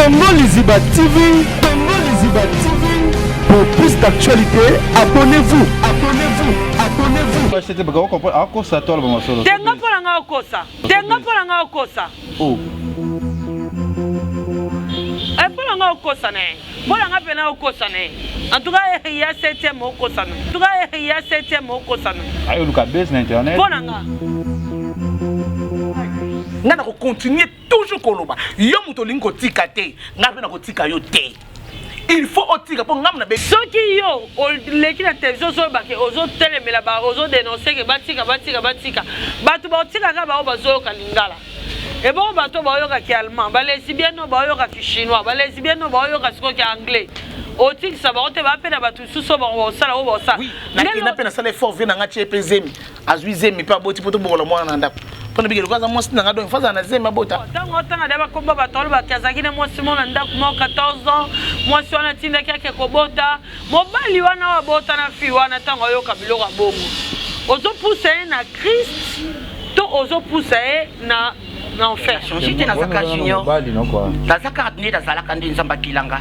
Congo Liziba TV, Congo Liziba TV. Pour plus d'actualité, abonnez-vous, abonnez-vous, abonnez-vous. C'était pas comprendre à quoi ça toi le moment solo. Tenga pour nga okosa. Tenga pour nga okosa. Oh. Et pour nga okosa né. Pour nga pena okosa né. En tout cas, il y a 7e okosa. En tout cas, il y a 7e okosa. Ayo luka base na internet. Pour nga. Nga na ko continuer toujours koloba. Yo muto linko tika te. Nga pe na ko tika yo te. Il faut otika pour ngam na be. Soki yo leki na télévision so ba ke ozo telemela ba ozo dénoncer que batika. Batu ba otika ka ba obazo kalingala. Et bon bato ba yo ka ki allemand, ba lesbien no ba yo ka ki chinois, ba lesbien no ba yo ka siko ki anglais. Otik sa ba ote ba pe na batu suso ba sala o ba sa. Oui, na pe na sala effort ve na nga chepe zemi. Azwi zemi pa boti poto bokolo mwana na ndako. Pona bigelo kaza mwasi na ngado faza na zemi bota. Tango tanga deba komba batolo ba kazaki ne mwasi mona ndako mo 14 ans, mwasi wana tinda kyake kobota, mobali wana wa bota na fi wana tango yo kabilo ka bongo. Ozo pousser na Christ, to ozo pousser na enfer. Si tu n'as pas junior, dans sa carte ni dans sa carte nzamba kilanga.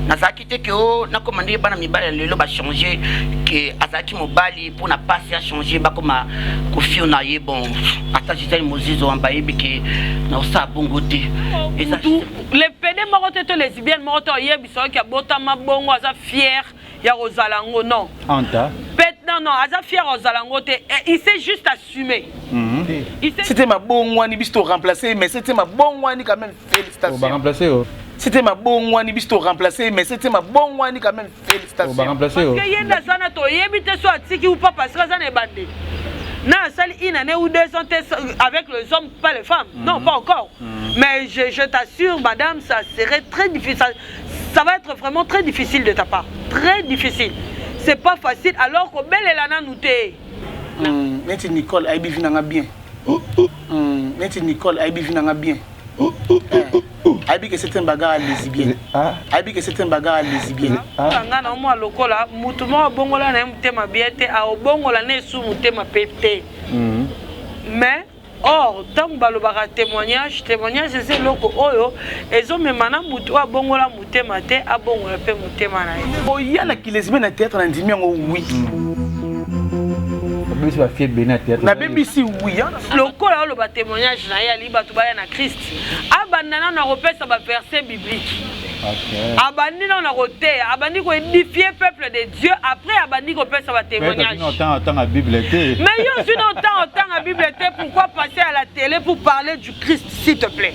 Na za kite ke o na commandé bana mibale lelo ba changer que azaki mobali pour na passer à changer ba comme ko fi na ye bon ata jitali mozizo amba yebike na osa bongo te. Et ça les PD morote to lesbiennes morote yebiso ki abota mabongo aza fier ya Rosalango non. Anta. Non, aza fier Rosalango te il s'est juste assumé. C'était ma bonne wani bisto remplacé mais c'était ma bonne wani quand même félicitations. On va remplacer oh. C'était ma bonne wani bisto remplacé mais c'était ma bonne wani quand même félicitations. On va remplacer oh. Parce que yenda sana to yebite so atiki ou pas parce que ça n'est bandé. Non, ça une année ou 2 ans avec les hommes pas les femmes. Non, pas encore. Mais je t'assure madame, ça serait très difficile. Ça va être vraiment très difficile de ta part. Très difficile. C'est pas facile alors que belle elana nouté. Neti Nicole aibi vinanga bien. Neti Nicole aibi vinanga bien. Aibi que c'est un bagarre lesbien. Aibi que c'est un bagarre lesbien. Nga na mo lokola mutu mo bongola na mutema biete a bongola na su mutema pete. Mais or tant balobaka témoignage c'est loko oyo ezomemana mutu a bongola mutema te a bongola pe mutema na ye. Oyala ki lesbien na théâtre na ndimi ngo oui. Na BBC oui. Le col a le témoignage na yali batu baya na Christ. Abandana na repesa ba verset biblique. OK. Abandina na roté, abandi ko édifier peuple de Dieu après abandi ko pesa ba témoignage. Mais autant la Bible était. Mais yo suis autant la Bible était pourquoi passer à la télé pour parler du Christ s'il te plaît.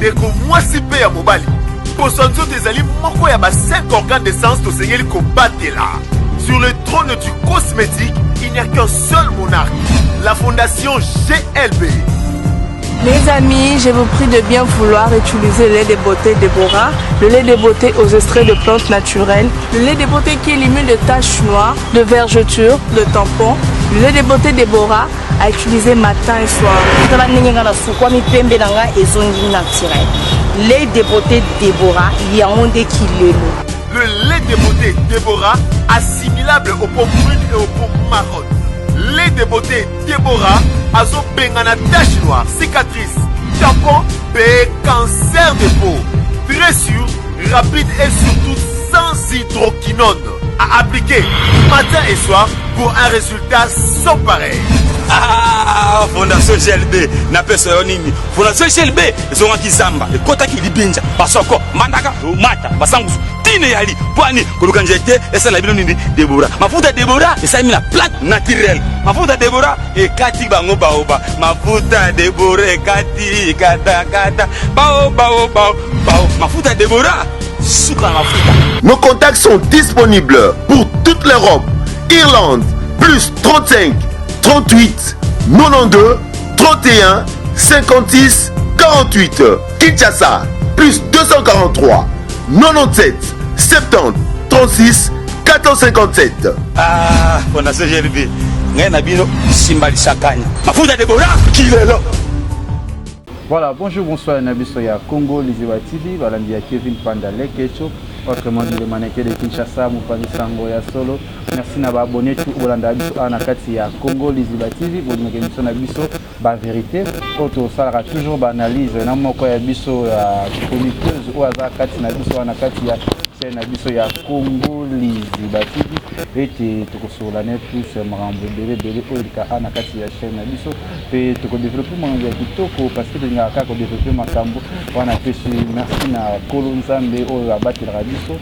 Deko moi si pe ya mobali. Posonzo tezali moko ya ba 5 organes de sens to sengeli ko batela. Sur le trône du cosmétique, il n'y a qu'un seul monarque, la fondation GLB. Mes amis, je vous prie de bien vouloir utiliser le lait de beauté Déborah, le lait de beauté aux extraits de plantes naturelles, le lait de beauté qui élimine de taches noires, de vergetures, de tampons, le lait de beauté Déborah à utiliser matin et soir. Lait de beauté Déborah, il y a un kilo. Le lait de beauté Déborah, assimilable aux pommes brunes et aux pommes marronnes. Lait de beauté Déborah, azo bengana tache noire, cicatrice, tampon, et cancer de peau. Très sûr, rapide et surtout sans hydroquinone. À appliquer matin et soir pour un résultat sans pareil. Ah, Fondation GLB, n'a pas ce nini. Fondation GLB, ils ont un kizamba, et kota qui libinja, parce que mandaka, mata, basangus, tine yali, poani, kolukanjete, et ça la bilo nini, Déborah. Ma fouta Déborah, et ça mis la plate naturelle. Ma fouta Déborah, et kati bango baoba. Ma fouta Déborah, kati, kata, bao. Ma fouta Déborah, soukra ma fouta. Nos contacts sont disponibles pour toute l'Europe. Irlande, plus 35 38 92 31 56 48. Kinshasa, plus 243 97 70 36 457. Ah, Fondation GLB. Ngay na bino simbali sakanya. Mafuta Déborah kilelo. Voilà, bonjour, bonsoir, Nabisoya Congo, Liziba TV, Valandia Kevin Panda Lekecho, autrement dit le mannequin de Kinshasa, Moupani Sango ya Solo. Merci d'avoir abonné tout Olanda Biso Anakati ya Congo, Liziba TV, vous nous remerciez Nabiso, ba vérité auto ça toujours ba analyse na moko ya biso ya chroniqueuse ou aza kati na biso na kati ya chaîne biso ya Congo Liziba TV ete tokosola ne plus marambo bele olika na kati ya chaîne biso pe toko développer makambo ya kitoko parce que ndinga ka ko développer makambo wana pesi merci na Kolonzambe oyo abatela biso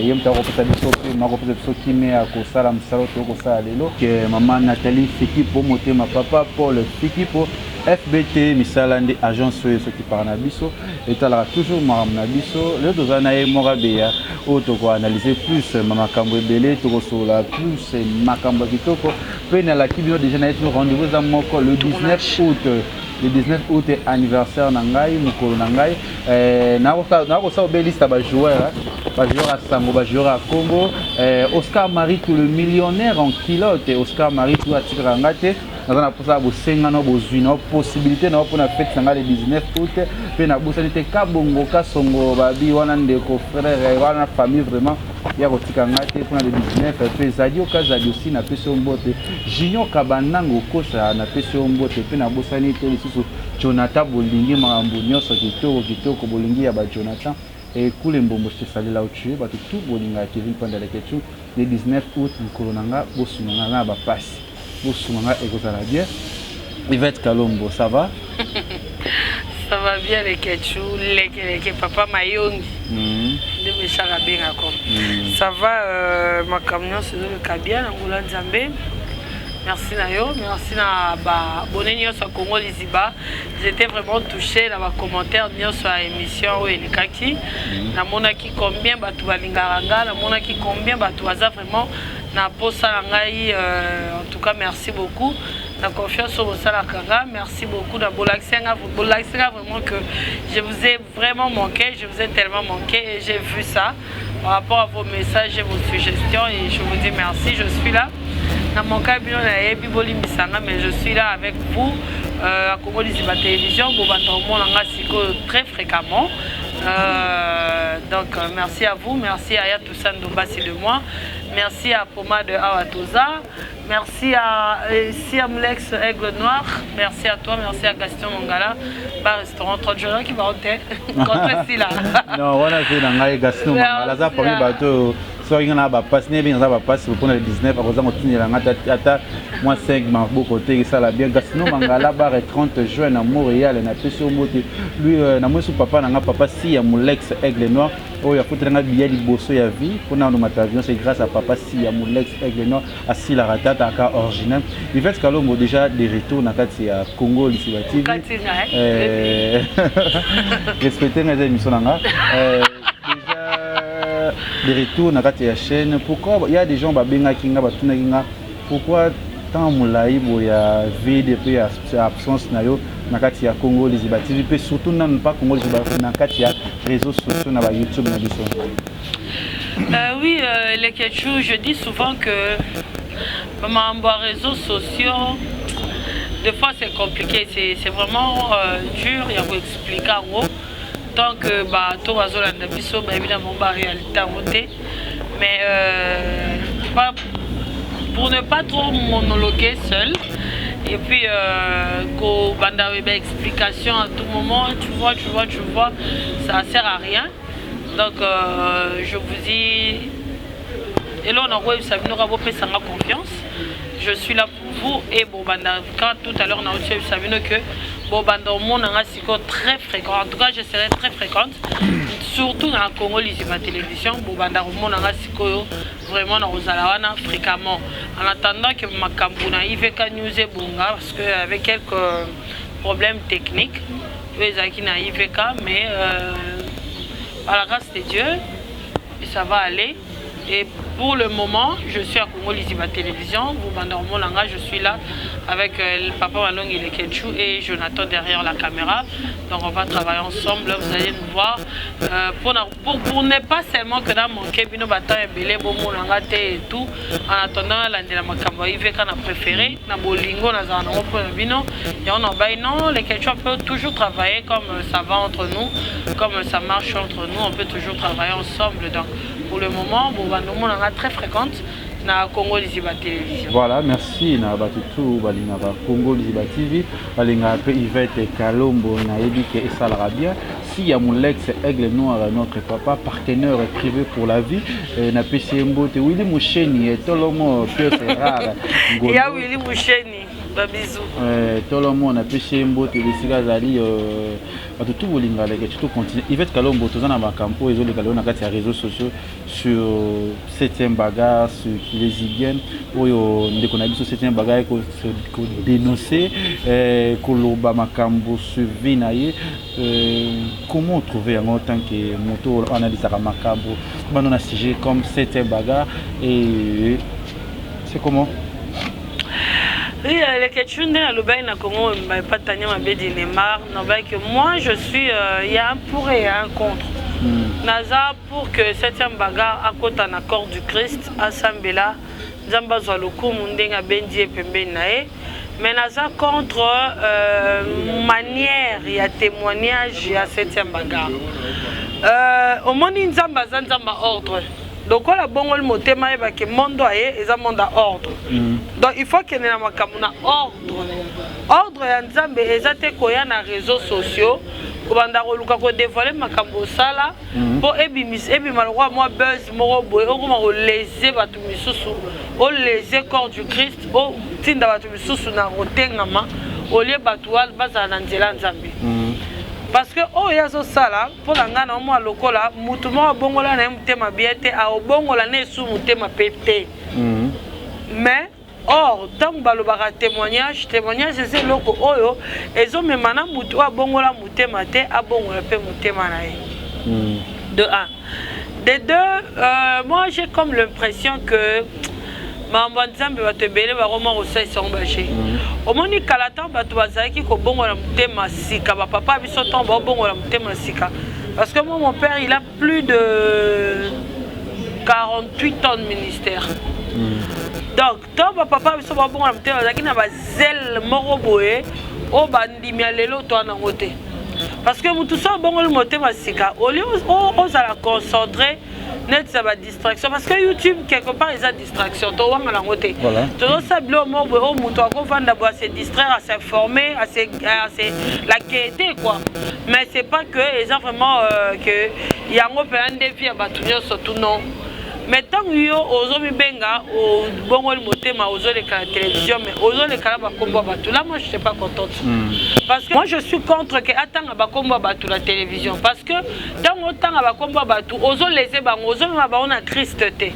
yemta ko pesa biso pe mako pesa biso kimea ko sala msalo to ko sala lelo ke mama Nathalie Fikipo motema papa Paul Fikipo FBT misalande agence ce qui parle na biso etalaka toujours makambo na biso le dozana e morabeya auto ko analyser plus makambo ebele to ko sola plus makambo kitoko pe na la kibino déjà na etu rendez-vous za moko le 19 août. Le 19 août est anniversaire nangai mukolo nangai na ko sa obelista ba joueur à Sango ba joueur à Congo Oscar Marie tout le millionnaire en kilote Oscar Marie tout atikara ngate na posa bo senga no bo zuina possibilité na pona fête nanga le 19 août pe na bosani te kabongo ka songo babi wana ndeko frère wana famille vraiment ya kotika ngate pona le 19 pe zadio kazadio aussi na peso mbote Junior Kabanango kosa na peso mbote pe na bosani te lisusu Jonathan Bolingi makambo nyonso kitoko Bolingi ya ba Jonathan et kule mbombo salela utuye ba tout bolinga Kevin Pandala Kechu le 19 août mukolo nanga bosunga na ba passe bosunga ekozala bien. Yvette Kalombo, ça va? Ça va bien les Kechu, les papa Mayongi. De mes charabins encore. Ça va ma camion c'est le Kabia Angola Nzambe. Merci Nayo, merci na ba bonne sur Congo Liziba. J'étais vraiment touché dans les commentaires sur l'émission où il est kaki. Na monaki combien batu balingaranga, na monaki combien batu aza vraiment na posa ngai en tout cas merci beaucoup. La confiance au Salakanga, merci beaucoup na Bolaxenga vraiment que je vous ai vraiment manqué, je vous ai tellement manqué et j'ai vu ça par rapport à vos messages et vos suggestions et je vous dis merci, je suis là. Dans mon cas, mais je suis là avec vous à Congo Liziba Télévision, très fréquemment. Donc merci à vous, merci à Yatousan Dombassi de moi, merci à Poma de Awatoza, merci à Siamlex Aigle Noir, merci à toi, merci à Gaston Mongala, bar restaurant 30 jours qui va ôter. Là. Non, voilà, c'est Gaston Mongala, ça pour bateau. Il y a des passes, il y a des passes pour le 19, à cause de moi 5 beaucoup côté ça la bien Gaston Mangala bar 30 juin à Montréal na peso moté lui na moi son papa na papa si ya Molex Aigle Noir oh ya foutre na billet liboso ya vie pour na no avion c'est grâce à papa si ya Molex Aigle Noir assis la ratata ka original il fait Kalombo déjà des retours na kati ya Congo Liziba TV respecter les émissions nanga des retours dans la chaîne. Pourquoi il y a des gens qui ont pourquoi tant moulaï boya vide depuis absence na yo na kati ya Congo Liziba TV pe surtout na pas Congo Liziba na kati ya réseaux sociaux na ba YouTube na biso. Oui, les Kechu, je dis souvent que maman réseaux sociaux des fois c'est compliqué, c'est vraiment dur, il y a vous expliquer en gros. Tant que tout le biso évidemment réalité à voter mais pour ne pas trop monologuer seul et puis qu'au banda explication à tout moment tu vois ça sert à rien donc je vous dis et là on a confiance je suis là pour vous et bon quand tout à l'heure on a aussi que très fréquent. En tout cas, je serai très fréquente, surtout dans la Congo Liziba Télévision. Vraiment dans fréquemment. En attendant que ma Kambouna Iveka News et Bunga, parce qu'avec quelques problèmes techniques, mais à la grâce de Dieu, ça va aller. Et pour le moment, je suis à Congo Liziba Télévision. Je suis là avec le papa Malong et les Kenchou et Jonathan derrière la caméra. Donc on va travailler ensemble. Vous allez nous voir. Pour ne pas seulement que dans mon cabinet, et tout. En attendant, on a préféré. Non, les Kenchou peuvent toujours travailler comme ça va entre nous, comme ça marche entre nous. On peut toujours travailler ensemble. Donc, pour le moment, on est très fréquente. na Congo Liziba Télévision. Voilà, merci na batutu balinga ba Congo Liziba TV, balinga pe Yvette Kalombo na yebike et Salarabia. Si ya Moulex Aigle Noir, notre papa, partenaire privé pour la vie, na PCMBO te Willy Moucheni, Tolomo Piotr Rare. Il y a Willy Moucheni, babisou. Tolomo na PCMBO te Besiga Zali, batutu bolinga leke tout continue. Yvette Kalombo tozana ba campo ezo le kalona kati ya réseaux sociaux sur 7e bagarre sur lesbienne oyo ndeko na biso 7e bagarre ko dénoncer koloba makambo sur vinaye. Comment trouver en tant que moto analyse à makambo comment on a sujet comme 7e bagarre et c'est comment? Oui, les questions de l'Obaï na Congo, pas Tania Mabedi Neymar, que moi je suis, il y a un pour et un contre. Naza pour que 7e bagarre à côté d'un accord du Christ, à Sambela, Zamba Zaloku, Mundenga Bendi et Pembe Nae. Mais Naza contre manière, il y a témoignage, il y a 7e bagarre. Au monde, il y a ordre. Donc, on a bon le mot thème que monde est un monde à ordre. Donc, il faut qu'il y ait un ordre. Ordre est un zambé, exact koya na réseaux sociaux. Kubanda koluka ko dévoiler makambo sala pour ebimis ebimalwa moi buzz moro boy okuma ko léser batu misusu o léser corps du Christ o tinda batu misusu na rotengama au lieu batu baza na nzela nzambe. Parce que oh yazo sala pour la ngana mo lokola mutu mo bongola na mutema biete a bongola na su mutema pete. Mais or tant balobaka témoignage c'est loko oyo ezo memana mutu a bongola mutema te a bongola pe mutema na ye. De un. De deux, moi j'ai comme l'impression que Mamba Nzambe va te belé va vraiment aussi s'embacher. Au moins ni kalatan batu bazaki ko bongola mutema sika ba papa biso ton ba bongola mutema sika. Parce que moi mon père il a plus de 48 ans de ministère. Donc, tant que papa biso ba bongola mutema bazaki na ba zel moro boye o bandimi lelo to na ngote. Parce que mutu so bongola mutema sika au lieu on la concentrer net ça va distraction parce que YouTube quelque part ils a distraction to wanga la ngote. To sablo mo o mutu ko vanda bo se distraire à s'informer à la gaieté quoi. Mais c'est pas que ils ont vraiment que il y a un peu un défi à batunyo surtout non. Mais tant que yo ozomi benga au bongo le motema ozo les la télévision mais ozo les kala ba kombo batu là moi je suis pas contente. Parce que moi je suis contre que attends ba kombo batu la télévision parce que tant autant ba kombo batu ozo les bango ozo ma ba on a Christ té.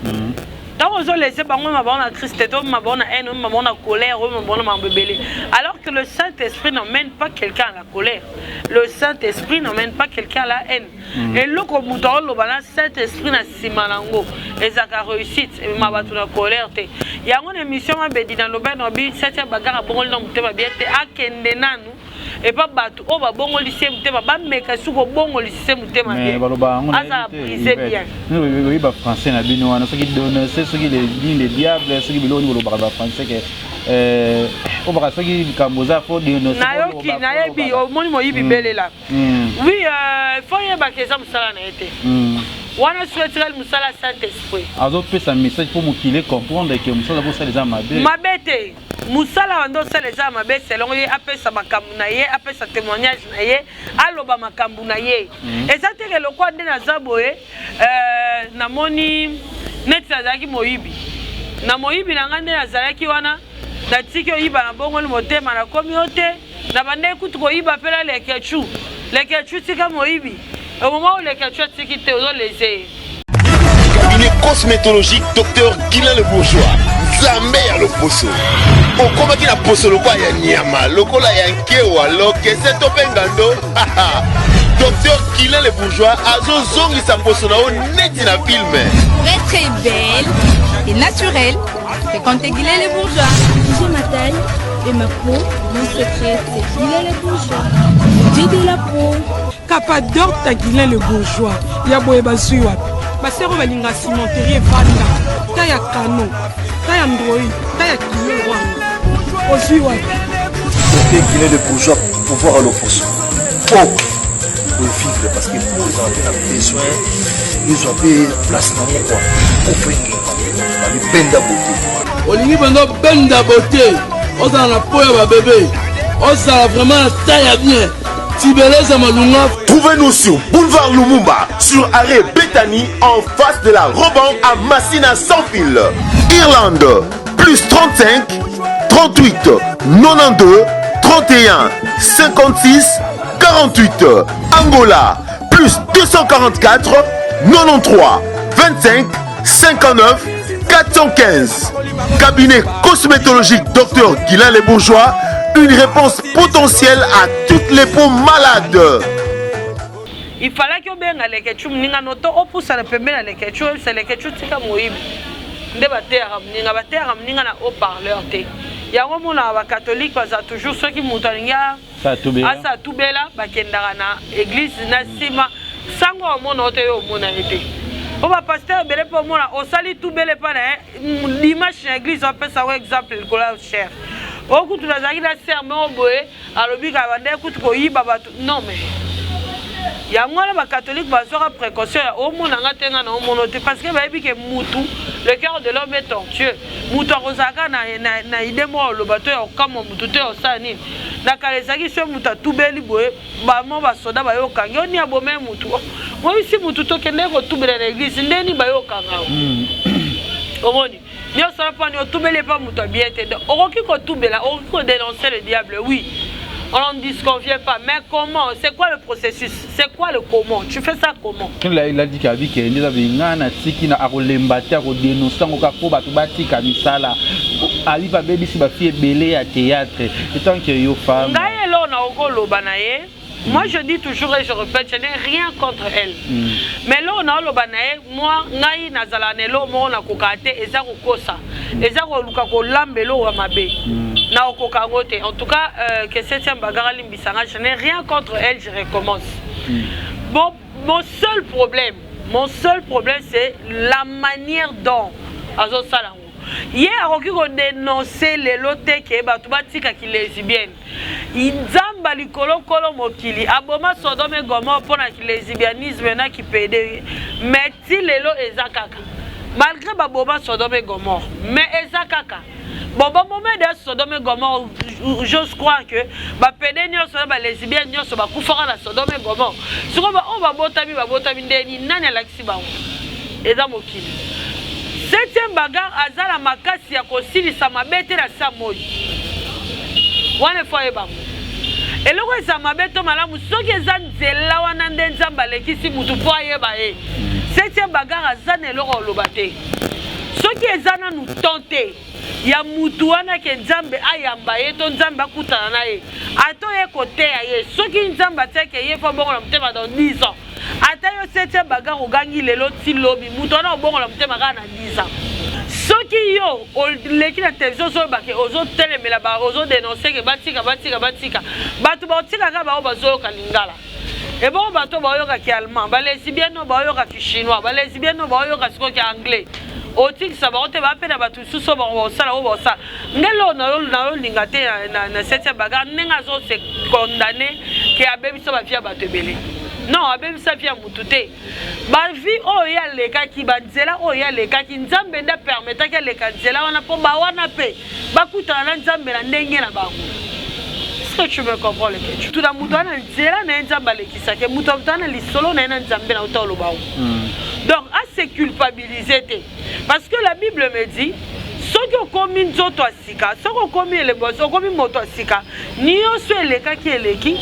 Tant ozo les bango ma ba on a Christ té ma ba on a haine ma ba on a colère ma ba on a mbebele. Alors que le Saint-Esprit n'emmène pas quelqu'un à la colère. Le Saint-Esprit n'emmène pas quelqu'un à la haine. Et le commutant le balance Saint-Esprit na simalango. Et ça a réussi, et ma batu na colère. Il y a une émission à Bédi dans le bain, on 7e bagarre à Bongol dans le bien, à Kendenanu, et pas batu, on va Bongol lycée, on va mettre sous Bongol lycée, on va briser bien. Oui, bah français, na bino, on a ce qui donne, c'est ce qui les diables, ce qui veulent nous parler français que. On va faire des camboza pour des notions. Nayoki, nayebi, au monde moi ibi belé là. Oui, faut y avoir quelque chose ça n'a été. Wana souhaiterait le musala Saint-Esprit. Alors peut ça message pour qu'il comprendre que musala pour ça les amabé. Mabete, musala wando ça les amabé selon y appelle ça makambu na ye, appelle ça témoignage na ye, aloba makambu na ye. Et ça te le quoi de na zaboé na moni net zaki moyibi. Na moyibi na ngande na zaki wana na tiki oyiba na bongo le motema na communauté na bande kutu ko yiba pela les kechu tika moyibi. Au moment où les captures tiki te ozo les Cabinet cosmétologique Dr Guilain le Bourgeois. Zambé à l'opposo. Au combat qui n'a poso le quoi ya nyama, le kola ya nkewa, lo kese to pengando. Dr Guilain le Bourgeois azo zongi sa poso na o neti na film. Pour être très belle et naturelle, fréquentez Guilain le Bourgeois. J'ai ma taille et ma peau, mon secret c'est Guilain le Bourgeois. J'ai de la peau. Capador ta Guilain le Bourgeois. Ya boye basui wapi. Basero balinga cimenterie vanda. Ta ya kano. Ta ya android. Ta ya kilo wanga. Osui wapi. C'était Guilain le Bourgeois pour voir à l'opposo. Oh. vivre parce que pour les enfants besoin ils ont des place dans mon quoi offrir les benda beauté olingi benda benda beauté oza na poya ba bébé oza vraiment taille bien tibeleza malunga. Trouvez-nous sur Boulevard Lumumba sur arrêt Bethany en face de la Roban à Massina sans fil. Irlande plus 35 38 92 31 56 48. Angola plus 244 93 25 59 415. Cabinet cosmétologique Dr Guilain Les Bourgeois, une réponse potentielle à toutes les peaux malades. Il fallait que bien les ketchup ninga noto opusa na pembeni les ketchup c'est les ketchup tika moyibi nde batera ninga na haut-parleur te yango mona ba catholique baza toujours ceux qui montalinga asa tubela bakendaka na église na sima sango mona ote yo mona ete o ba pasteur bele po mona osali tubele pa na dimanche na église on peut savoir exemple le cola cher o kutu na zaki na serment boye alobi ka bande kutu ko yiba batu non mais yango la ba catholique bazora précaution au mona ngatenga na mona te parce que ba yebi ke mutu le cœur de l'homme est tortueux mutu akozaka na idée mo lo bato ya kama mutu te osani na kalezaki so mutu tubeli boye ba mo ba soda ba yo kangi oni abome mutu mo isi mutu to kende ko tubela na église ndeni ba yo kanga omoni nyo sala pa ni otubele pa mutu bien te okoki ko tubela okoki ko dénoncer le diable oui. On ne disconvient pas, mais comment? C'est quoi le processus? C'est quoi le comment? Tu fais ça comment? Il a dit qu'il y a des tiki na akolembate akodénoncer ngoko bato batika misala ali ba baby si ba fille belé à théâtre et tant que yo femme ngai lo na okoloba na ye. Moi je dis toujours et je répète, je n'ai rien contre elle. Mais là on a l'obanae, moi ngai nazala nelo mo na kokate eza kokosa. Eza ko luka ko lambelo wa mabe. Na okokangote. En tout cas que septième bagarre limbisanga, je n'ai rien contre elle, je recommence. Bon, mon seul problème c'est la manière dont azo sala. Hier akoki ko dénoncer les lotés ke bato batika ki lesbienne. Nzamba likolo kolo mokili aboma Sodome Gomorrhe pona ki lesbianisme na ki pede. Mais ti lelo ezakaka. Malgré baboma Sodome Gomorrhe, mais ezakaka. Bon moment de Sodome Gomorrhe, j'ose croire que ba pede nyonso ba lesbienne nyonso ba kufaka na Sodome Gomorrhe. Siko ba on ba botami ndeni nani alakisi ba. Eza mokili. Septième bagarre azala makasi ya kosilisa mabete na samoi. Wane foye ba. Eloko eza mabeto malamu soki eza nzela wana nde nzamba lekisi mutu po ayeba ye. Septième bagarre azana eloko olobate. Soki eza nanu tente ya mutu wana ke nzambe ayamba ye to nzambe akutana na ye. Ato ye kote ya ye. Soki nzambe ateke ye fo bongo na mutema dans 10 ans. Ata yo septième bagarre ogangi lelo ti lobi mutu wana obongo na mutema kana 10 ans. Soki yo leki na télévision so bake ozo telemela ba ozo dénoncer ke batika batu ba otika ka ba obazo kalingala. Et bon bato ba yoka ki allemand, ba lesbienne no ba yoka ki chinois, ba lesbienne no ba yoka siko ki anglais. Otik sa ba ote ba pe na batu suso ba osala o ba osala. Ngelo na linga te na septième bagarre nenga zo se condamné ke abebi so ba via bato belé. Non, abebi sa via mutute. Ba vi o ya leka ki ba nzela o ya leka ki nzambe nda permettre ke leka nzela wana po ba wana pe. Ba kutana na nzambe na ndenge na bango. Est-ce que tu me comprends le que tout la mutana nzela na nzamba lekisa ke mutana li solo na nzambe na utolo ba. Donc à se culpabiliser parce que la Bible me dit ceux qui ont commis nzoto asika, ceux qui ont commis les boss, ont commis moto asika, ni on se leka ki eleki.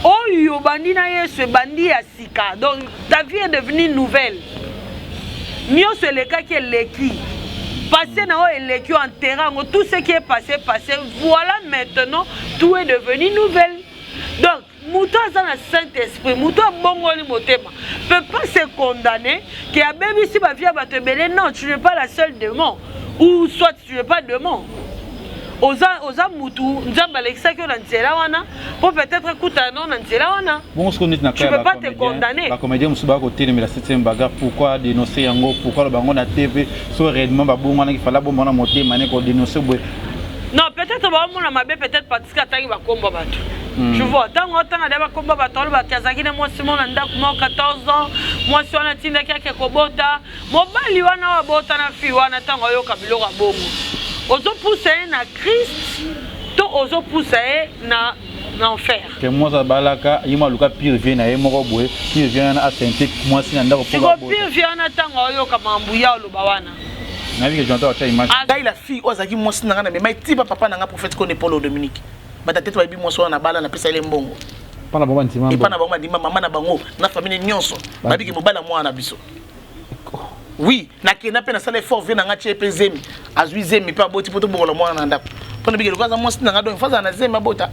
Oh, yo bandi na yesu bandi asika. Donc ta vie est devenue nouvelle. Nio se le cas qui est leki. Passé na o eleki en terrain, tout ce qui est passé. Voilà maintenant tout est devenu nouvelle. Donc Mouto dans le Saint-Esprit, Mouto bongoli motema peut pas se condamner que a baby si ma vie va te mêler. Non, tu n'es pas la seule démon. Ou soit tu n'es pas démon. Oza mutu nzamba lekisa que nzela wana pour peut-être kuta non nzela wana. Bon ce qu'on est na tu peux pas te condamner. La comédien musuba côté mais la septième bagarre pourquoi dénoncer yango pourquoi le bango na TV so réellement ba bongo na ki fala bomba na moté mané ko dénoncer boy. Non, peut-être ba mona mabe peut-être parce que tangi ba komba bato. Tu vois, tant que tu as combat battle, moi c'est mon anda 14 ans, moi c'est un tinda qui a kobota, mon bali wana wa bota na fi wana tango yo kabilo ka bongo. Ozo pousser na Christ, to ozo pousser na enfer. Que moi ça balaka, yima luka pire vient na yemo boye, pire vient na asente moi si nanda ko poba. Tu pire vient na tango yo ka mambuya lo bawana. Na vie que j'entends ta image. Dai la fille ozaki moi si nanga na mais tiba papa nanga prophète ko ne Paul Dominique. Bata tete baby moi so na bala na pesa ile mbongo. Pana baba ntima. Et pana baba ndima mama na bango na famille nyonso. Babi ke mobala moi na biso. Oui, na kena pe na sala effort vient nga tche pezemi. Azui zemi pa boti poto bokola moi na ndako. Pona bige lokaza moi si nanga do faza na zemi bota.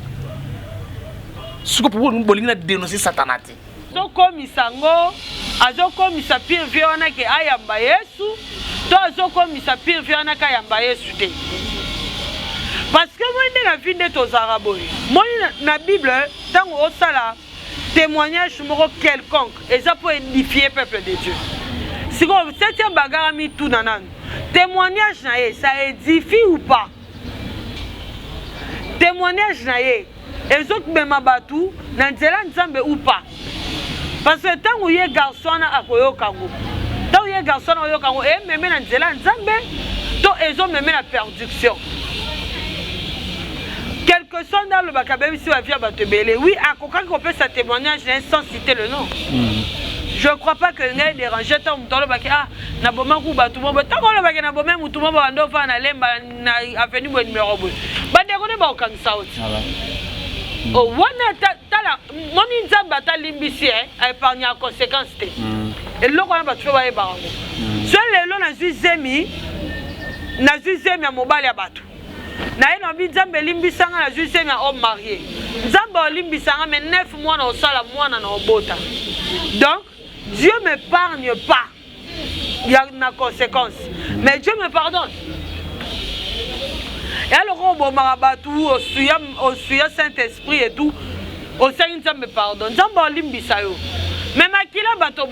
Suko pour bolinga dénoncer satanate. Zoko misango, azoko misapir viona ke ayamba Yesu, to azoko misapir viona ka ayamba Yesu te. Parce que moi dans la vie de tos arabes, moi na Bible, tant au sala témoignage moro quelconque, et ça peut édifier le peuple de Dieu. Si vous septième bagarre mi tout nanan, témoignage naé, ça édifie ou pas? Témoignage naé, et autres même abatou, n'anzela nzambe ou pas? Parce que tant où y est garçon à koyo kango, tant où y est garçon à koyo kango, et même n'anzela nzambe, to ils ont même la perdition. Quelque chose dans le Bakabé, si on vient battre belé, oui, à quoi qu'on peut sa témoignage sans citer le nom. Je ne crois pas que les dérangé tant dans le Bakabé, ah, n'a pas mal coup tout le monde, tant qu'on le Bakabé n'a pas même tout le monde va en faire aller à avenue ou numéro 2. Bah, dégonner pas au Kansao. Oh, voilà, mon inzamba ta limbisi, a épargné en conséquence. Et là, on va te faire barango. Seul les lots n'a zuzemi à mobile à battre. Na eno bi Nzambe limbisanga na juste na homme marié. Nzambe limbisanga mais 9 mois na osala mwana na obota. Donc Dieu ne m'épargne pas. Il y a une conséquence. Mais Dieu me pardonne. Et alors on va marabatu au suya Saint-Esprit et tout. Au Seigneur Nzambe pardonne. Nzambe limbisa yo. Même à qui là bateau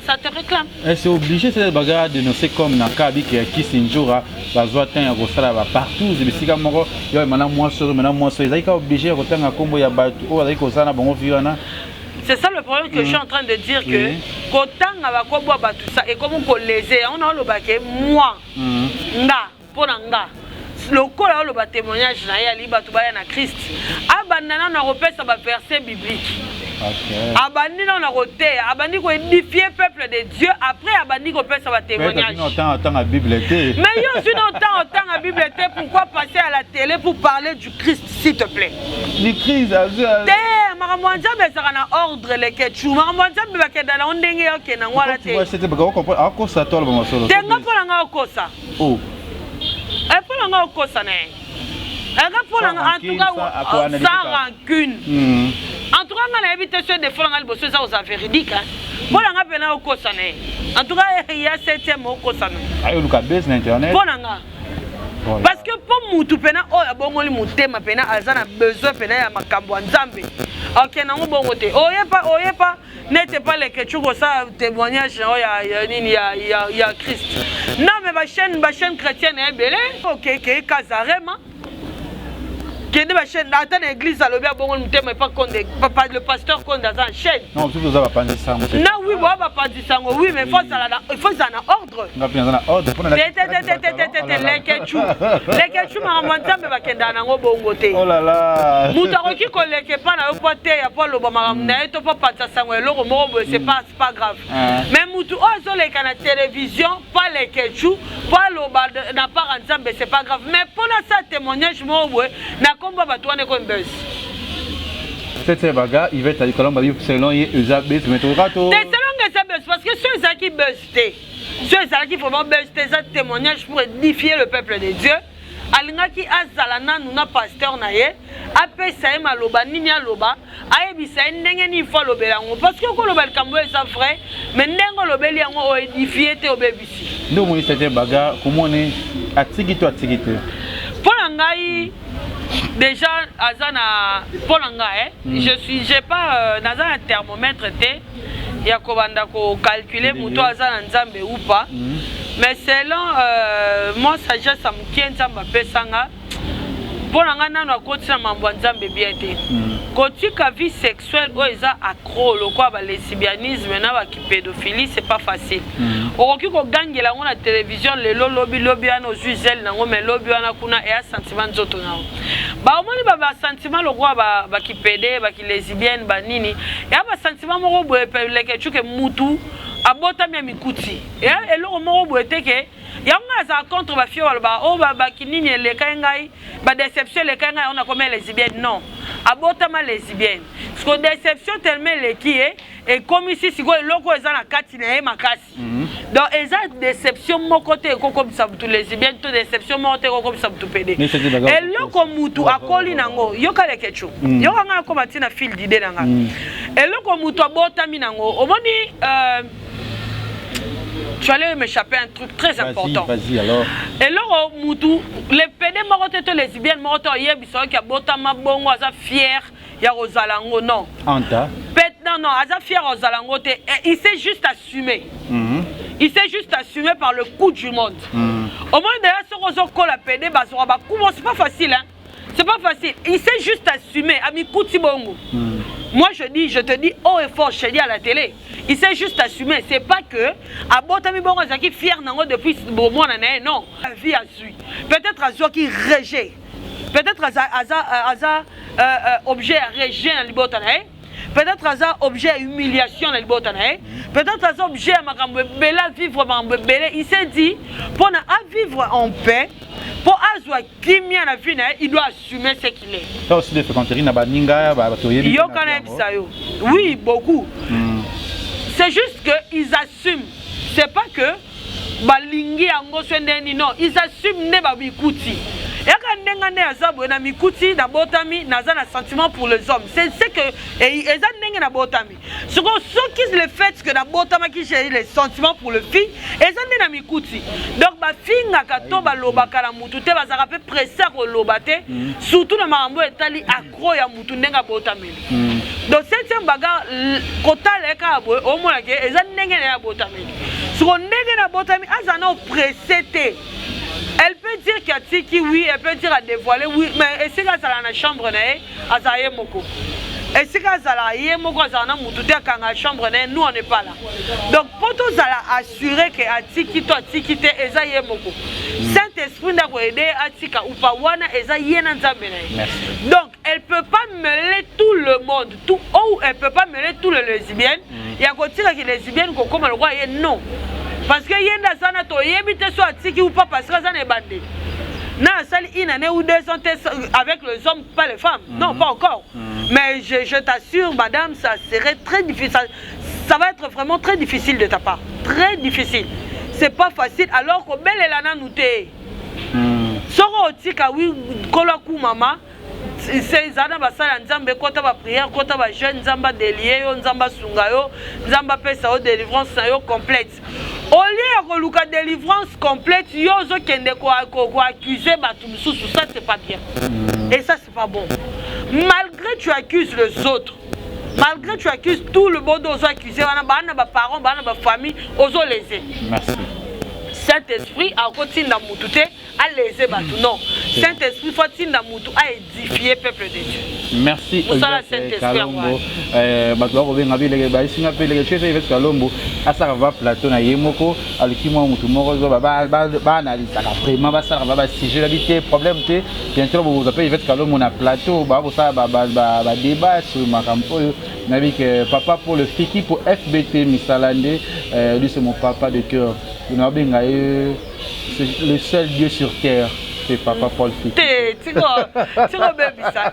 ça te réclame. C'est obligé cette bagarre de dénoncer comme dans le cas qui s'injura, la joie tient à Rosala partout. Je me suis dit que maintenant moi seul, ils sont obligés de retenir un combo ya bateau avec Rosala bon violana. C'est ça le problème que je suis en train de dire que quand on va combo bateau ça et comme on les on a le baquet moi nga pour nga. Le col a le témoignage na ya liba tubaya na Christ. Abandana na repère ça va verset biblique. Abandi na roté, abandi ko édifier peuple de Dieu après abandi ko peut ça va témoignage. Autant la Bible était. Mais yo suis autant la Bible était, pourquoi passer à la télé pour parler du Christ s'il te plaît? Du Christ Té maramwanza bezaka na ordre le kechu. Maramwanza bebakeda na ndenge yo ke na ngwala té. Ouais, c'était bako comprendre akosa tolo ba masolo. Té ngapona nga okosa. Oh. Et pour nga okosa na. En tout cas, sans rancune. En tout cas, on a évité ce défaut dans le boss, ça véridique. Pour la ngapena okosane. En tout cas, il y a 7e okosane. Ayo luka base na internet. Pour nga. Parce que pour mutu pena o abongoli mutema pena azana besoin pena ya makambo nzambe. OK na ngobongo te. Oye pas n'était pas les que tu ça témoignage il y a Christ. Non mais ma chaîne chrétienne est belle. OK que Kazarema. Qui ma chaîne dans l'église à l'objet bon mais pas le pasteur qu'on dans une chaîne. Non, tu dois pas penser ça. Non oui, on va pas dire ça. Oui, mais il faut ça en ordre. On va bien en ordre pour la. Les ketchou maramanta me bakenda na ngo bongo te. Oh là là. Mutaroki koleke pa na yopote ya pa loba maramna to pa patsa sango eloko moko c'est pas grave. Mais mutu ozoleka na télévision pas les ketchou pas loba na pas nzambe c'est pas grave. Mais pour ça témoignage mo na komba batwane ko mbezi. Cette bagarre, il va être à l'école, selon Eusabé, tu mets ton râteau. C'est selon Eusabé, parce que ceux qui buzzent, ceux qui font buzzer, ça témoignage pour édifier le peuple de Dieu. Alingaki azalana nuna pasteur na ye, apesa ye maloba nini aloba, ayebisa ye ndenge ni fo lobela ngo parce que ko lobel kambo ça vrai, mais ndenge lobeli yango o édifier te obebisi. Ndo mo cette bagarre, comment on est atiki. Pour ngai déjà azana pour ngai j'ai pas dans un thermomètre té ya ko banda ko calculer muto azana nzambe ou pas. Mais selon moi sagesse amkie nzamba pesanga mpona nga nano akotisa mambo ya nzambe bien te kotika vie sexuelle oyo eza accro lokwa balesbianisme na bakipédophilie c'est pas facile okoki kogangela yango na télévision lelo lobi wana ozwi zele nango mais lobi wana kuna eya sentiment nzoto nango baomoni basentiment lokwa bakipédé bakilesbienne banini eya basentiment moko boye peleke cuke mutu abotami ya mikuti eloko moko boye te ke yango aza contre bafie waloba o bakinini eleka ngai badéception eleka ngai on a comme lesbienne non abotama lesbienne parce que déception tellement eleki ekomi si sikoyo eloko eza na kati na ye makasi donc eza déception moko te ekokomisa butu lesbienne to déception moko te ekokomisa butu pede eloko mutu akoli nango yoka lekecho yoka ngai akoma ntina fil d'idée na ngai eloko mutu abotami nango omoni tu allais m'échapper un truc très important. Vas-y alors. Et là, les PD morote to lesbiennes morote yebiso ki abota mabongo aza fier ya Rosalango non. Anta. Non, aza fier Rosalango te il s'est juste assumé. Il s'est juste assumé par le coup du monde. Au moins d'ailleurs ce rozo ko la PD bazora ba kumo c'est pas facile hein. C'est pas facile. Il s'est juste assumé ami kuti bongo. Moi je te dis haut et fort, je dis à la télé. Il s'est juste assumé. C'est pas que abotami bongo zaki fier nango depuis bon mois non. La vie a su. Peut-être à zo qui rejet. Peut-être à objet rejet dans libotana. Peut-être à objet humiliation dans libotana. Peut-être à objet makambo bela vivre makambo bela. Il s'est dit pour vivre en paix. Pour Azwa Kimia na vie, il doit assumer ce qu'il est. Ça aussi, les fréquenteries n'a pas ninga, oui, beaucoup. C'est juste qu'ils assument. C'est pas que balingi ango swendeni non, ils assument ne ba bikuti. Yaka ndenga ne azabo na mikuti na botami na za na sentiment pour les hommes. C'est que eza ndenga na botami. Ce qui le fait que na botama qui j'ai les sentiments pour le fille, eza ndenga na mikuti. Donc ba finga ka to ba lobaka na mutu te ba za pe pressa ko lobate, surtout na mambo etali accro ya mutu ndenga botami. Donc septième bagarre kota leka boy au moins que eza ndenga na botami. Ce qu'on ndenga na botami azana pressé. Elle peut dire qu'il y a tiki, oui, elle peut dire à dévoiler, oui, mais est-ce qu'elle est dans la chambre, elle est moko. Est-ce qu'elle est moko, elle est dans la chambre, nous on n'est pas là. Donc pour tous assurer que à tiki, toi, tiki, elle est moko. Saint-Esprit n'a pas aidé à tika ou pas wana, elle est dans donc elle peut pas mêler tout le monde, tout, ou elle peut pas mêler tous les lesbiennes. Il y a côté que les lesbiennes, comme le roi, non. Parce que yenda sana to yebite so atiki ou pas parce que ça n'est bandé. Na sali une année ou 2 ans avec les hommes pas les femmes. Non, pas encore. Mais je t'assure madame, ça serait très difficile. Ça va être vraiment très difficile de ta part. Très difficile. C'est pas facile alors que belle elana nouté. Soro otika oui kolaku mama. C'est zana basala nzambe kota ba prière kota ba jeune nzamba délié yo nzamba sunga yo nzamba pesa o délivrance na yo complète. Au lieu de luka délivrance complète, yozo kende ko accuser batu mususu, ça c'est pas bien. Et ça c'est pas bon. Malgré tu accuses les autres, malgré tu accuses tout le monde ozo accuser bana ba parents, bana ba famille, ozo léser. Merci. Saint-Esprit a continué à moututer, à léser batu. Non. Saint-Esprit faut continuer à moututer, à édifier peuple de Dieu. Merci. Kalombo. Bato ba kobenga bileke ba isinga peleke chete avec Kalombo. Asa va plateau na yemoko, alikimo mutu moko zo ba analyse la vraiment ba ça va sujet l'habité problème te. Bientôt vous appelez avec Kalombo na plateau, ba ça ba débat sur makampo. Nabi que papa pour le fiki pour FBT Misalande, lui c'est mon papa de cœur. C'est le seul Dieu sur terre, c'est Papa Paul Fiki. Tu baby ça.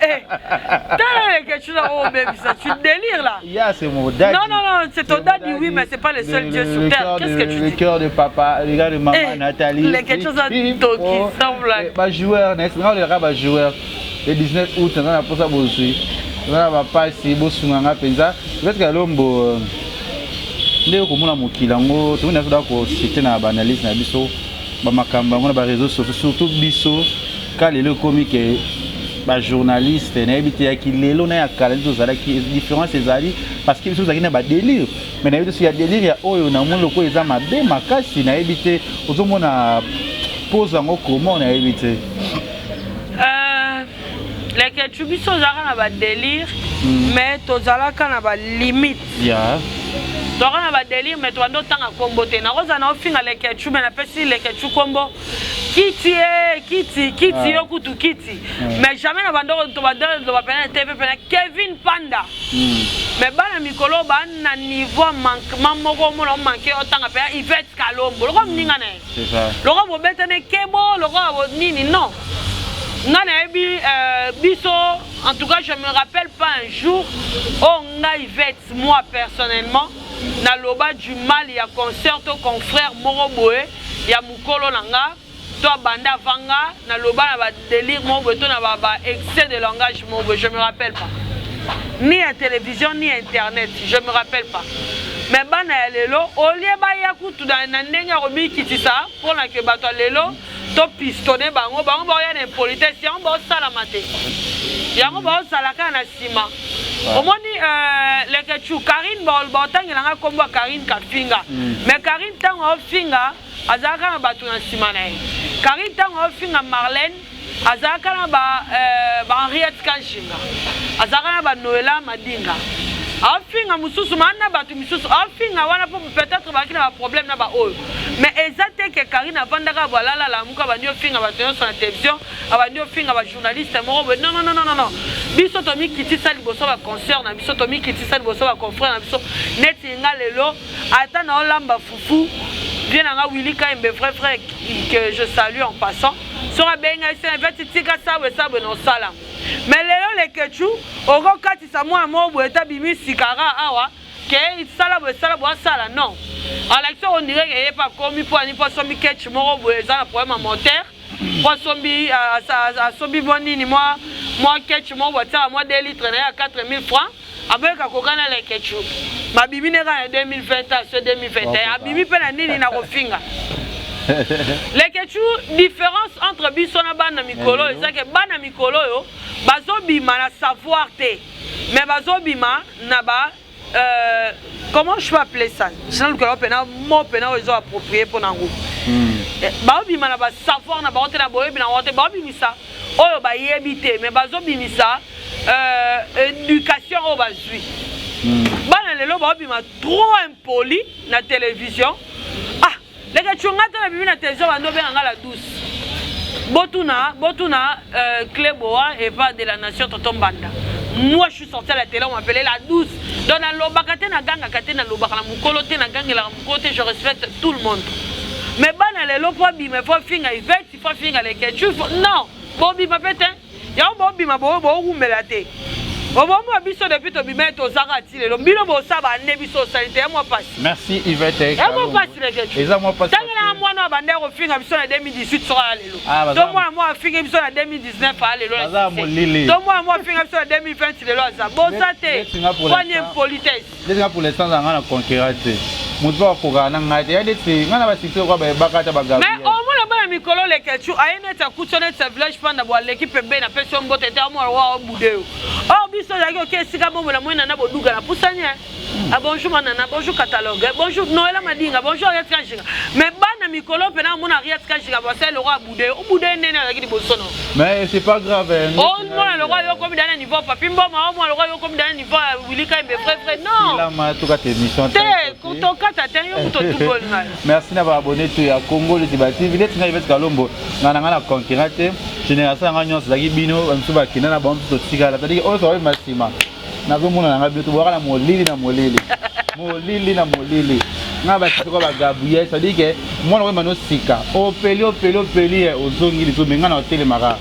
Tu délires là. Yeah, c'est mon daddy. Non, c'est ton daddy, oui, mais c'est pas le seul Dieu sur terre. Qu'est-ce que tu dis? Le cœur de papa, le gars de maman Nathalie. Les quelque chose qui semble. Bah joueur, non le rabat joueur. Le 19 août, on a pour ça bosser. On a pas si beau sunanga penza. Peut-être que l'homme ndeko komona mokilango to na ko citer na analyse na biso ba makamba ngona ba réseaux sociaux surtout biso ka lelo comique ba journaliste na ebité ya kilelo na ya kala nzo zala ki différence ezali parce que biso zaki na ba délire mais na ebité ya délire ya oyo na mondo ko eza mabe makasi na ebité ozomona pose ngo comment na ebité Les ketchup biso zaka na délire, mais tozalaka na ba limite. Yeah. Tozalaka na ba délire, mais toi ndo tanga combo te. Na roza na ofinga les ketchup, mais na pesi les ketchup combo. Kiti yo kutu kiti. Mais jamais na bando to badala to bapena TV pena Kevin Panda. Mais bana mikolo ba na niveau manquement moko mo manquer otanga pena Yvette Kalombo. Loko mninga na. C'est ça. Loko bo betane kebo, loko nini non. Biso, en tout cas, je me rappelle pas un jour, on a Yvette, moi personnellement, na loba du mal, il y a concert au confrère Moroboé, il y a Mukolo Nanga, toi Banda Vanga, na loba na ba délire Moroboé, toi na ba excès de langage Moroboé, je me rappelle pas. Ni à télévision, ni internet, je me rappelle pas. Mais bana lelo, au lieu ba yakutu na ndenga robi kitisa, pour la que bato lelo, to pistonné bango ba ya impolitesse yango ba salama te yango ba salaka na sima omoni le kechu Karine ba tangela kombo Karine Kafinga mais Karine tango finga azaka na bato na sima na ye Karine tango finga Marlène azaka na ba Henriette Kanshinga azaka na ba Noëlla Madinga afinga mususu mana batu mususu afinga wana peut-être ba kina ba problème na ba oyo mais exacte que Karine avandaka balala la muka ba ndio finga ba sur la télévision aba ndio finga ba journaliste moko non biso to mi kitisa liboso ba concert na biso to mi kitisa liboso ba confrère na biso neti nga lelo ata na olamba fufu bien nga Willy Kaimbe frère que je salue en passant sera benga c'est vetika sabe no sala mais lelo le kechu oko katisa mwa mobo eta bimi sikara awa que sala non Alexo on dirait qu'il est pas commis pour ni pas sombi ketch moko boeza na problème moteur pas sombi à sombi bonini moi ketch mo boza moi 2 litres na 4000 francs avec kokana le ketch ma bibi ne ga 2020 à ce 2021 bibi pe na nini na kofinga les ketchup différence entre biso na bana mikolo c'est que bana mikolo yo bazobima na savoir te mais bazobima na ba comment je peux appeler ça je ne sais pas pena mo pena ils ont approprié pour nango bazobima na ba savoir na ba honte na boyebi na honte bazobimisa oyo ba yebite mais bazobimisa éducation au bazui bana lelo bazobima trop impoli na télévision. Les gars, tu as vu la télévision, on a la douce. Botuna, Cléboa et pas de la nation Tonton Banda. Moi, je suis sorti à la télé, on m'appelait la douce. Dans la lobakate na gang, na lobakala mukolote na gang, la mukote, je respecte tout le monde. Mais bana les lopobi, mais faut finir Yvette, il faut finir les ketchup. Non, Bobby m'a pété. Y'a un Bobby m'a beau melate. Merci Yvette. Mikolo le kechu ayene ta kutsone ta village panda bo l'équipe be na person bote ta mo wa budeo oh biso ya ke sika bombo la moina na boduga na pusanya bonjour manana bonjour catalogue bonjour Noëlla Madinga bonjour Henriette Kanshinga mais bana mikolo pena mona Henriette Kanshinga bo c'est le roi budeo o budeo nene na kidi bosono mais c'est pas grave oh mona le roi yo comme dans niveau papi mboma mo le roi yo comme dans niveau Willy Kaimbe frère non la ma to ka émission te ko to kata te yo to tout bon merci na ba abonné to ya Congo le Tibati Yvette Kalombo ngana concurrente génération nganyos zaki bino msuba kinana ba mtu tikala tadi o so masima nazomona nga bitu bwaka na molili na molili ngaba kitoko ba gabuye ça dit que mwana we mano sika opeli ozongi lizo menga na hotel mara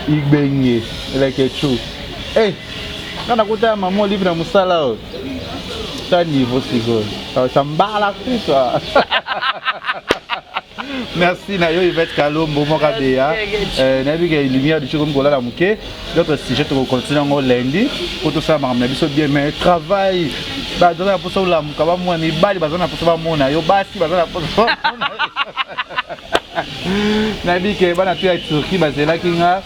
igbenye le kechu ngana kuta mama livre na musala o ta niveau sigo ça mbala kusa. Merci Nayo Yvette Kalombo Mokabea. Nabi que lumière du comme Gola la Mouké. D'autres sujets to continuer en lundi. Pour tout ça marama biso bien mais travail. Ba dona pour ça la Mukaba mo ni bali ba dona pour ça mona yo basi ba dona pour ça. Nabi que bana tu es Turquie ba c'est là kinga.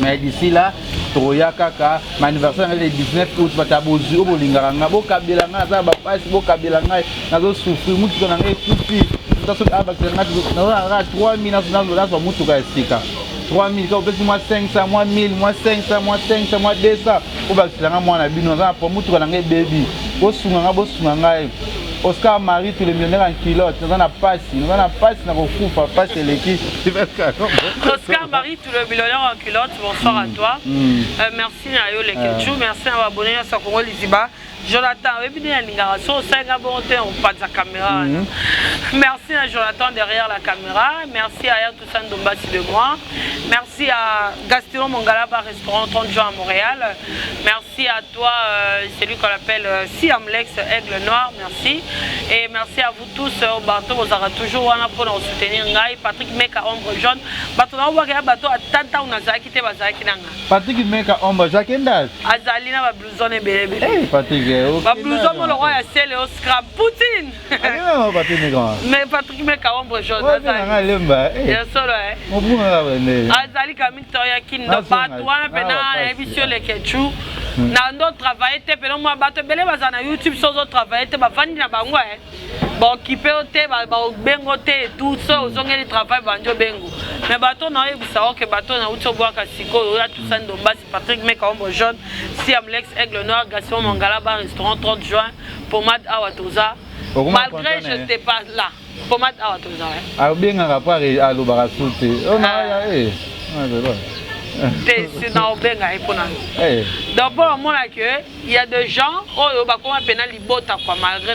Mais d'ici là Toya kaka anniversaire le 19 août batabozi o bolinganga bo kabela nga za ba pasi bo kabela nga nazo souffrir mutu na ngai kupi taso abakena na 3000 national dollars wa mutu ka esika 3000 quand vous moi 500 moi 1000 moi 500 moi 500 moi 200 ou ba silanga moi na bino za pour mutu na ngai baby bosunga ngai Oscar Marie tout le millionnaire en culotte nous on a passé na kofufa passe l'équipe Oscar Marie tout le millionnaire en culotte bonsoir à toi merci à yo les Ketchou merci à abonner à Sakongo Liziba Jonathan, on passe la caméra. Merci à Jonathan derrière la caméra. Merci à Toussaint Dombassi de moi. Merci à Gaston Mongalaba restaurant 30 jours à Montréal. Merci à toi, c'est lui qu'on appelle Siamlex Aigle Noir. Merci. Et merci à vous tous au bateau. Vous aurez toujours un pour nous soutenir. Patrick Meka Ombre Jaune. Bateau à Tata ou Nazaki te Bazaki Nanga. Patrick Meka Ombre Jaune. Azalina va blouson et bébé. Patrick. Ma blouson, le roi a scellé au scrap. Poutine! Mais Patrick Meka Ombre Jaune. Bien sûr, Azali Kamitoya Kindo Batouan, Pena, émission les Ketchou. Nando travaille, Pena, moi, Bato Bele, Bazana YouTube, sans autre travail, Bavani Nabangwa. Bon, qui peut être, Bengo, tout ça, aux ongles de travail, Banjo Bengo. Mais Bato, n'a pas savoir que Bato n'a pas boire Kassiko, Toussaint Dombassi, Patrick Meka Ombre Jaune, Siamlex Aigle Noir, Gaston Mangalaba, restaurant 30 juin, Pomade Awatoza. Malgré je n'étais pas là. Pomade Awatoza. Ah, bien un rapport à l'Obarasute. Oh, non, donc pour le moment il y a des gens malgré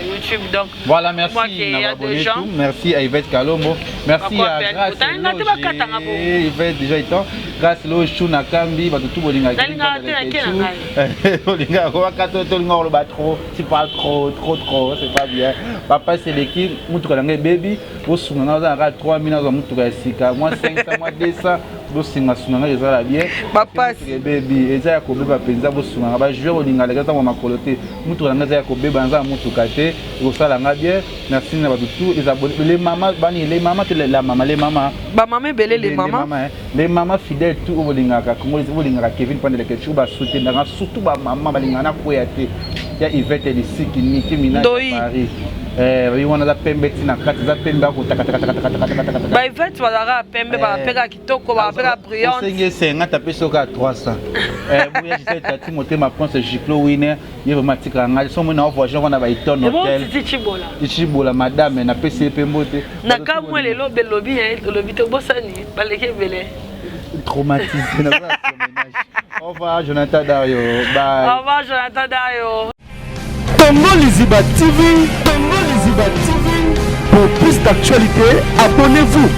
YouTube donc voilà merci merci à Yvette Kalombo merci à Grâce Yvette déjà étant Grâce Lochou Nakambi tout bolinga c'est pas trop c'est pas bien papa c'est l'équipe baby au sunga 3000 moi 500 moi 200 bosinga sunanga ezala bien papa baby eza ya kobeba penza bosunga ba jouer olinga leka ta makolo te mutu na eza ya kobeba nza mutu kate osala nga bien merci na batu tout les abonnés les mamas bani les mamas te la maman les mamas ba maman belé les mamas les mamas fidèles tout olinga ka kongo olinga Kevin pendant que tu ba soutenir surtout ba maman balinga na koya te ya Yvette les siki ni kimina Paris oui on a la pembe tina kati za pembe ko taka ba Yvette wala pembe ba peka kitoko ba peka brillante c'est senga taper soka 300 moi j'étais tati monter ma pense Giclo winner il va matika ngali so mo na voyage on a ba iton hôtel Chibola madame na PCP mbote na kamwe le lobby lobby to bosani baleke belé traumatisé na ba au revoir Jonathan Dario bye au revoir Jonathan Dario Congo Liziba TV, pour plus d'actualités, abonnez-vous.